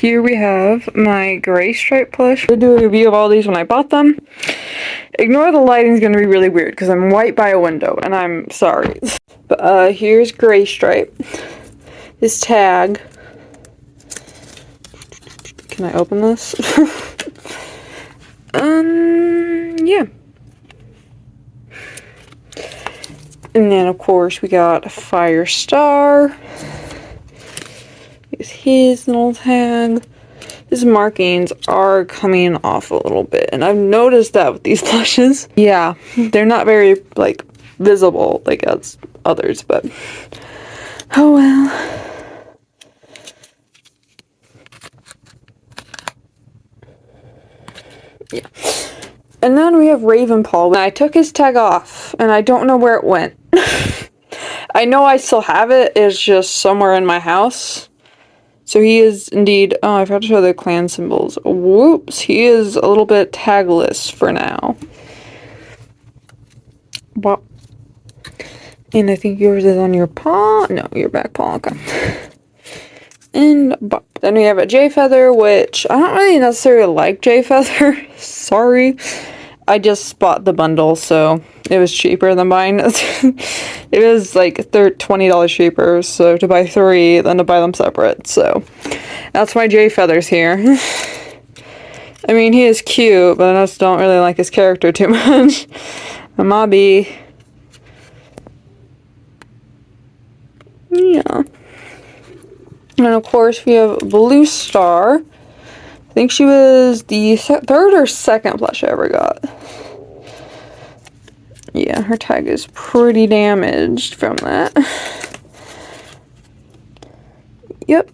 here we have my gray stripe plush. I did do a review of all these when I bought them. Ignore the lighting's gonna be really weird because I'm right by a window and I'm sorry. But here's gray stripe. His tag. Can I open this? Yeah. And then of course we got Firestar. Here's his little tag. His markings are coming off a little bit, and I've noticed that with these plushes. Yeah, they're not very like visible like as others, but oh well. Yeah. And then we have Ravenpaw. I took his tag off, and I don't know where it went. I know I still have it. It's just somewhere in my house. So he is indeed... Oh, I forgot to show the clan symbols. Whoops. He is a little bit tagless for now. Bop. And I think yours is on your paw. No, your back paw. Okay. And bop. Then we have a J-Feather, which I don't really necessarily like J-Feather. Sorry. I just bought the bundle, so it was cheaper than buying it. It was like $20 cheaper, so to buy 3 than to buy them separate. So that's why J-Feather's here. I mean, he is cute, but I just don't really like his character too much. A Mobby. Yeah. And of course, we have Blue Star. I think she was the third or second plush I ever got. Yeah, her tag is pretty damaged from that. Yep.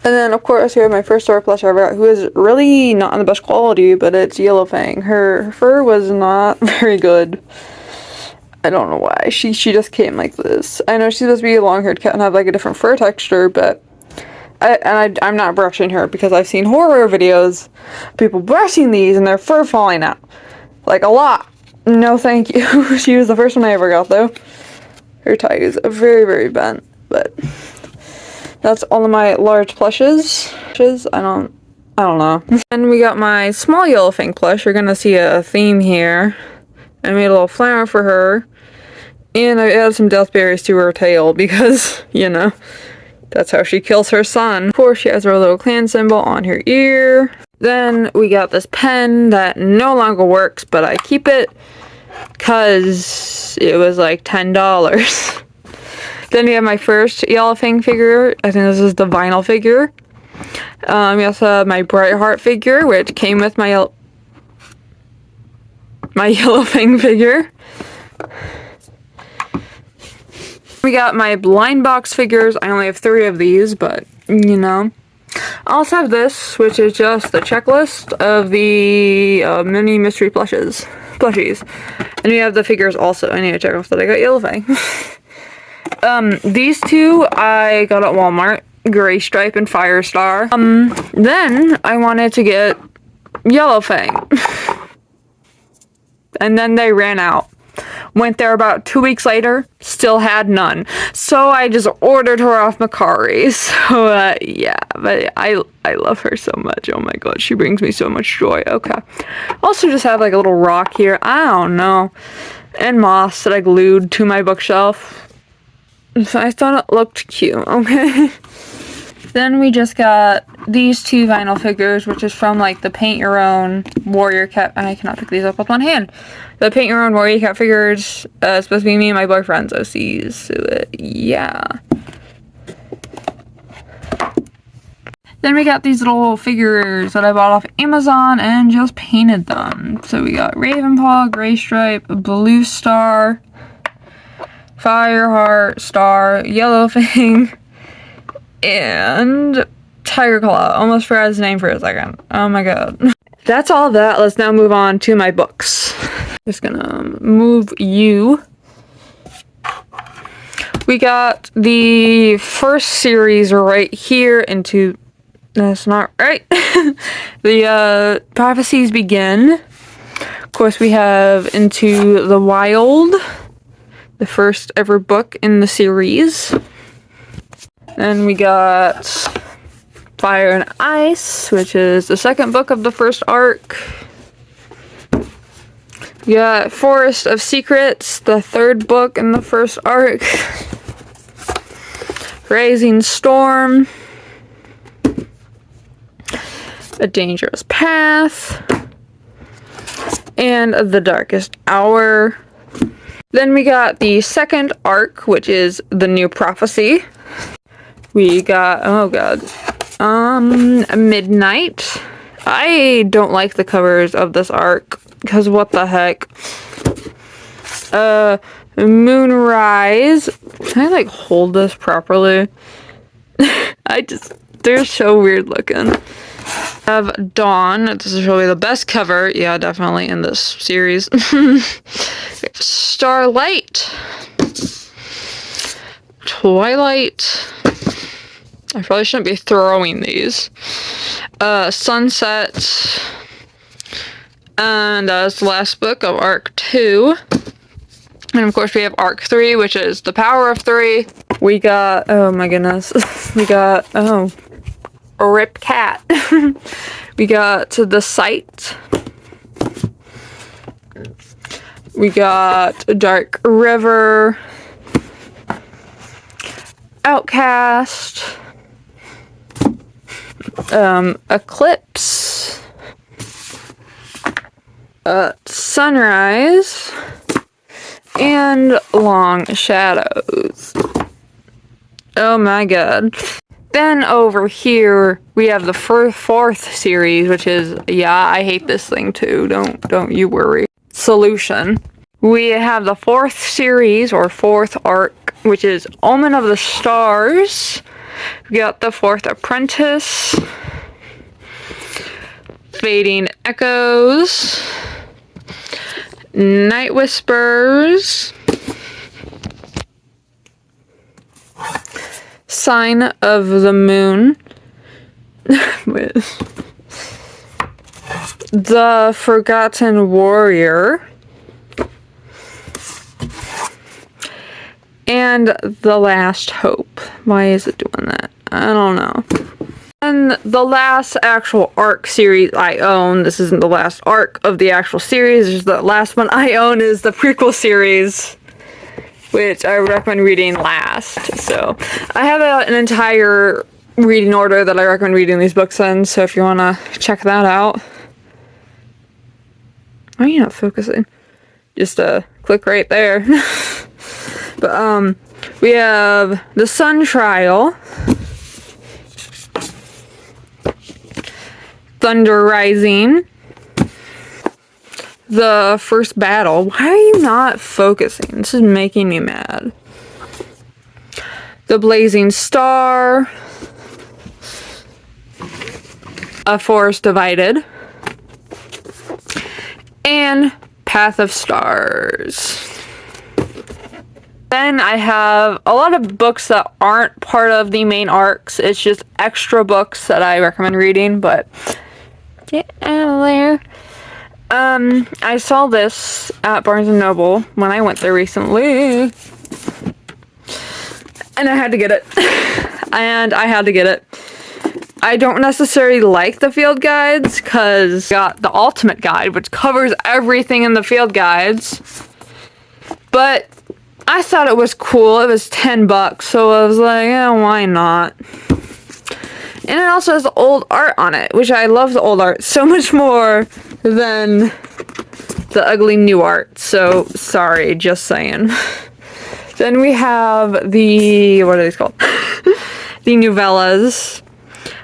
And then, of course, we have my first star plush I ever got, who is really not in the best quality, but it's Yellow Fang. Her fur was not very good. I don't know why. She just came like this. I know she's supposed to be a long-haired cat and have like a different fur texture, but I'm not brushing her because I've seen horror videos of people brushing these and their fur falling out. Like a lot. No thank you. She was the first one I ever got though. Her tag is very, very bent, but that's all of my large plushes. I don't know. And we got my small Yellow Fang plush. You're gonna see a theme here. I made a little flower for her. And I added some death berries to her tail because, you know, that's how she kills her son. Of course, she has her little clan symbol on her ear. Then we got this pen that no longer works, but I keep it because it was like $10. Then we have my first Yellow Fang figure. I think this is the vinyl figure. We also have my Brightheart figure, which came with my Yellow Fang figure. We got my blind box figures. I only have 3 of these, but, you know. I also have this, which is just the checklist of the mini mystery plushies. And we have the figures also. I need to check off that I got Yellow Fang. These 2 I got at Walmart. Gray Stripe and Firestar. Then I wanted to get Yellow Fang. And then they ran out. Went there about 2 weeks later, still had none. So I just ordered her off Mercari. So, yeah, but I love her so much. Oh my god, she brings me so much joy. Okay. Also just have like a little rock here. I don't know. And moss that I glued to my bookshelf. So I thought it looked cute, okay? Then we just got these 2 vinyl figures, which is from like the Paint Your Own Warrior Cat. I cannot pick these up with one hand. The Paint Your Own Warrior Cat figures, supposed to be me and my boyfriend's OCs. So, yeah. Then we got these little figures that I bought off Amazon and just painted them. So we got Ravenpaw, Gray Stripe, Blue Star, Fireheart, Star, Yellow Fang, and Tiger Claw. Almost forgot his name for a second. Oh my god. That's all of that. Let's now move on to my books. Just gonna move you. We got the first series right here into... That's not right. The Prophecies Begin. Of course, we have Into the Wild, the first ever book in the series. Then we got Fire and Ice, which is the second book of the first arc. We got Forest of Secrets, the third book in the first arc. Raising Storm. A Dangerous Path. And The Darkest Hour. Then we got the second arc, which is The New Prophecy. We got, oh god, Midnight. I don't like the covers of this arc, because what the heck. Moonrise. Can I, like, hold this properly? They're so weird looking. Have Dawn. This is really the best cover. Yeah, definitely in this series. Starlight. Twilight. I probably shouldn't be throwing these. Sunset. And that's the last book of Arc 2. And of course we have Arc 3, which is The Power of 3. We got, oh my goodness. We got, oh, a Rip Cat. We got The Sight. We got Dark River. Outcast. Eclipse. Sunrise. And Long Shadows. Oh my god. Then over here we have the fourth series, which is, yeah, I hate this thing too. Don't you worry. Solution. We have the fourth series or fourth arc, which is Omen of the Stars. We got the Fourth Apprentice. Fading Echoes. Night Whispers. Sign of the Moon. The Forgotten Warrior. And The Last Hope. Why is it doing that? I don't know. And the last actual arc series I own, this isn't the last arc of the actual series, just the last one I own is the prequel series, which I recommend reading last. So I have an entire reading order that I recommend reading these books in, so if you want to check that out. Why are you not focusing? Just click right there. But we have The Sun Trial, Thunder Rising, The First Battle. Why are you not focusing? This is making me mad. The Blazing Star, A Forest Divided, and Path of Stars. Then I have a lot of books that aren't part of the main arcs. It's just extra books that I recommend reading, but get out of there. I saw this at Barnes & Noble when I went there recently. And I had to get it. I don't necessarily like the field guides, because I got the ultimate guide, which covers everything in the field guides. But I thought it was cool. It was $10, so I was like, yeah, why not? And it also has old art on it, which I love the old art so much more than the ugly new art. So, sorry, just saying. Then we have the, what are these called? The novellas,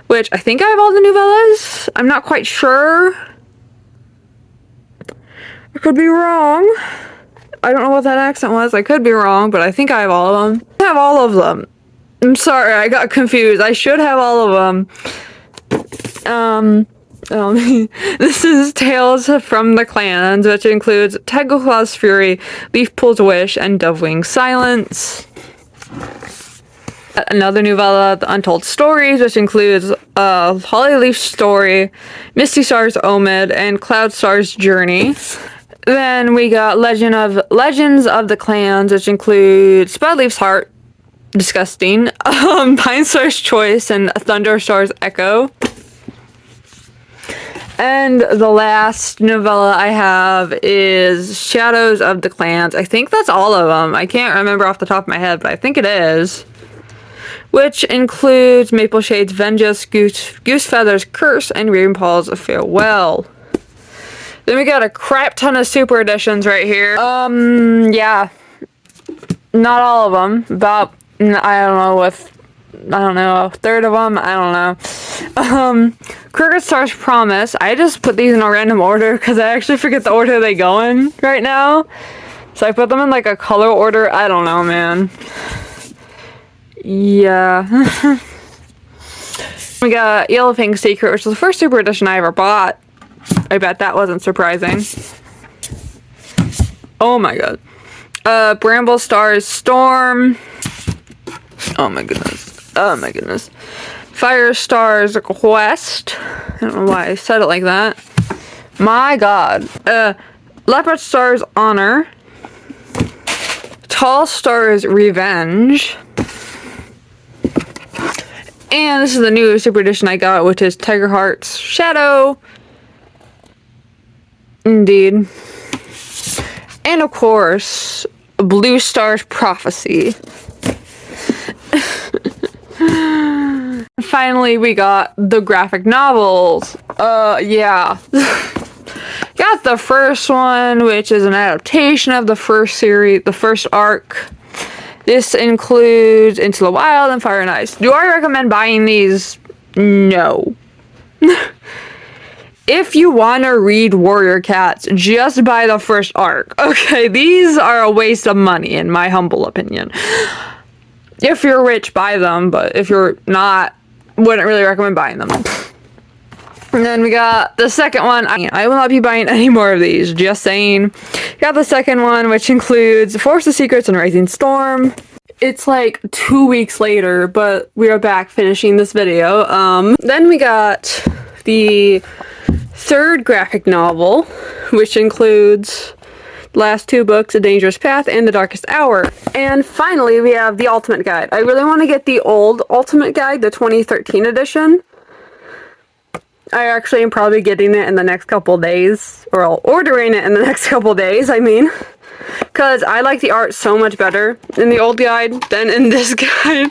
which I think I have all the novellas. I'm not quite sure. I could be wrong. I don't know what that accent was. I could be wrong, but I think I have all of them. I have all of them. I'm sorry, I got confused. I should have all of them. This is Tales from the Clans, which includes Teglclaw's Fury, Leafpool's Wish, and Dovewing's Silence. Another novella, The Untold Stories, which includes Hollyleaf's Story, Misty Star's Omen, and Cloud Star's Journey. Then we got Legends of the Clans, which includes Spudleaf's Heart, disgusting. Pine Star's Choice and Thunder Star's Echo. And the last novella I have is Shadows of the Clans. I think that's all of them. I can't remember off the top of my head, but I think it is. Which includes Maple Shade's Vengeance, Goosefeather's Curse, and Ravenpaw's Farewell. Then we got a crap ton of super editions right here. Yeah. Not all of them. About, I don't know, a third of them. I don't know. Crooked Star's Promise. I just put these in a random order because I actually forget the order they go in right now. So I put them in like a color order. I don't know, man. Yeah. We got Yellowfang's Secret, which is the first super edition I ever bought. I bet that wasn't surprising. Oh my god. Bramble Star's Storm. Oh my goodness. Oh my goodness. Fire Star's Quest. I don't know why I said it like that. My god. Leopard Star's Honor. Tall Star's Revenge. And this is the new super edition I got, which is Tiger Heart's Shadow. Indeed. And of course, Blue Star's Prophecy. Finally, we got the graphic novels. Yeah. Got the first one, which is an adaptation of the first series, the first arc. This includes Into the Wild and Fire and Ice. Do I recommend buying these? No. If you want to read Warrior Cats, just buy the first arc. Okay, these are a waste of money, in my humble opinion. If you're rich, buy them, but if you're not, wouldn't really recommend buying them. And then we got the second one. I will not be buying any more of these, just saying. Got the second one, which includes Force of Secrets and Rising Storm. It's like 2 weeks later, but we are back finishing this video. Then we got the third graphic novel, which includes the last two books, A Dangerous Path and The Darkest Hour. And finally, we have the Ultimate Guide. I really want to get the old Ultimate Guide, the 2013 edition. I actually am probably getting it in the next couple days, or ordering it in the next couple days, I mean. Because I like the art so much better in the old guide than in this guide.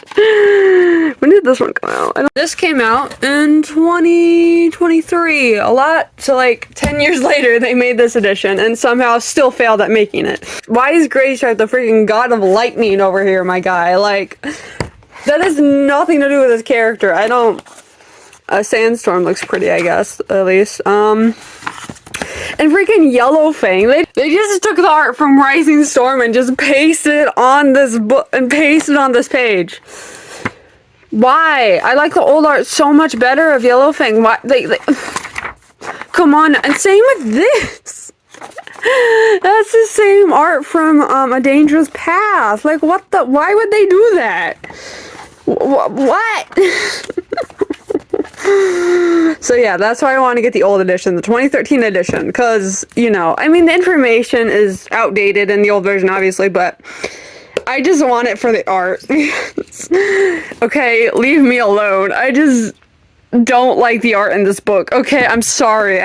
When did this one come out? This came out in 2023. A lot, so like 10 years later they made this edition and somehow still failed at making it. Why is Grayshark the freaking god of lightning over here, my guy? Like, that has nothing to do with his character. I don't... Sandstorm looks pretty, I guess, at least. And freaking Yellowfang, they just took the art from Rising Storm and just pasted it on this book and pasted it on this page. Why? I like the old art so much better of Yellowfang. Why? Come on, and same with this. That's the same art from A Dangerous Path. Like, what the? Why would they do that? What? So yeah, that's why I want to get the old edition, the 2013 edition, because, you know, I mean, the information is outdated in the old version, obviously, but I just want it for the art. Okay, leave me alone. I just don't like the art in this book. Okay, I'm sorry.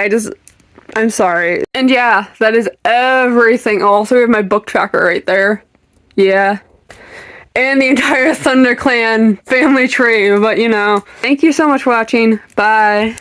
I'm sorry. And yeah, that is everything. Also, we have my book tracker right there. Yeah. And the entire ThunderClan family tree, but you know. Thank you so much for watching. Bye.